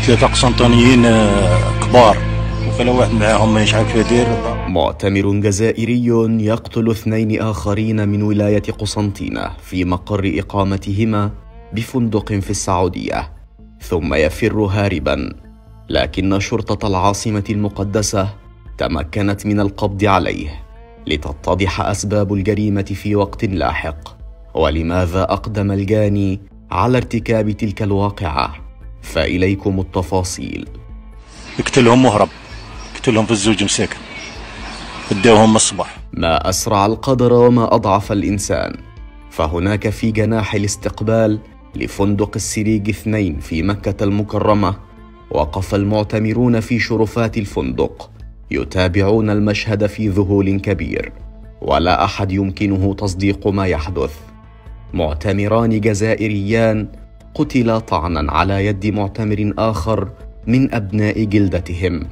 ثلاثة قسنطينيين كبار، وكل واحد معاهم ما يعرف يدير. معتمر جزائري يقتل 2 آخرين من ولاية قسنطينة في مقر إقامتهما بفندق في السعودية، ثم يفر هاربا، لكن شرطة العاصمة المقدسة تمكنت من القبض عليه لتتضح أسباب الجريمة في وقت لاحق، ولماذا أقدم الجاني على ارتكاب تلك الواقعة. فإليكم التفاصيل. يقتلهم مهرب، يقتلهم في الزوج مساكن، بداوهم من الصباح. ما أسرع القدر وما أضعف الإنسان، فهناك في جناح الاستقبال لفندق السريج 2 في مكة المكرمة وقف المعتمرون في شرفات الفندق يتابعون المشهد في ذهول كبير، ولا أحد يمكنه تصديق ما يحدث. معتمران جزائريان قتلا طعنا على يد معتمر آخر من أبناء جلدتهم،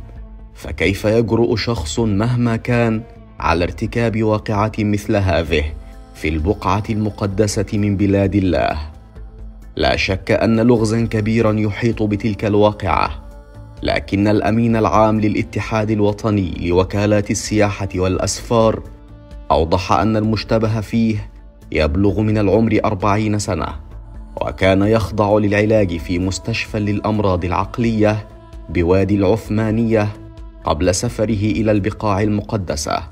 فكيف يجرؤ شخص مهما كان على ارتكاب واقعة مثل هذه في البقعة المقدسة من بلاد الله؟ لا شك أن لغزا كبيرا يحيط بتلك الواقعة، لكن الأمين العام للاتحاد الوطني لوكالات السياحة والأسفار أوضح أن المشتبه فيه يبلغ من العمر 40 سنة، وكان يخضع للعلاج في مستشفى للأمراض العقلية بوادي العثمانية قبل سفره إلى البقاع المقدسة.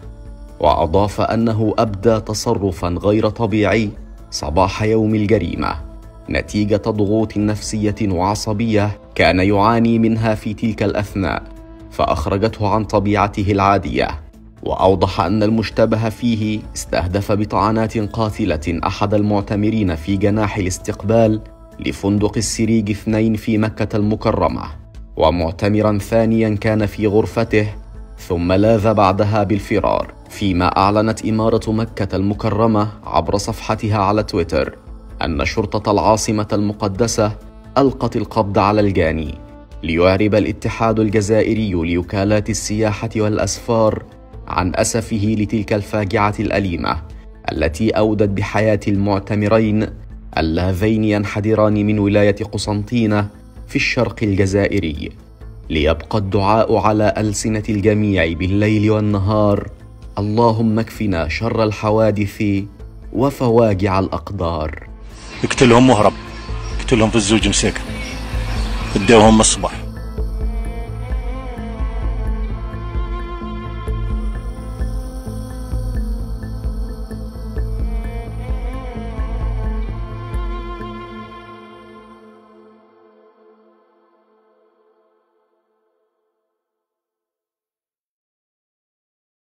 وأضاف أنه أبدى تصرفا غير طبيعي صباح يوم الجريمة نتيجة ضغوط نفسية وعصبية كان يعاني منها في تلك الأثناء، فأخرجته عن طبيعته العادية. وأوضح أن المشتبه فيه استهدف بطعنات قاتلة أحد المعتمرين في جناح الاستقبال لفندق السريج 2 في مكة المكرمة، ومعتمرا ثانيا كان في غرفته ثم لاذ بعدها بالفرار، فيما أعلنت إمارة مكة المكرمة عبر صفحتها على تويتر أن شرطة العاصمة المقدسة ألقت القبض على الجاني، ليعرب الاتحاد الجزائري لوكالات السياحة والأسفار عن أسفه لتلك الفاجعة الأليمة التي أودت بحياة المعتمرين اللذين ينحدران من ولاية قسنطينة في الشرق الجزائري. ليبقى الدعاء على ألسنة الجميع بالليل والنهار: اللهم اكفنا شر الحوادث وفواجع الأقدار. يقتلهم مهرب، يقتلهم في الزوج مساكن، بداوهم من الصباح.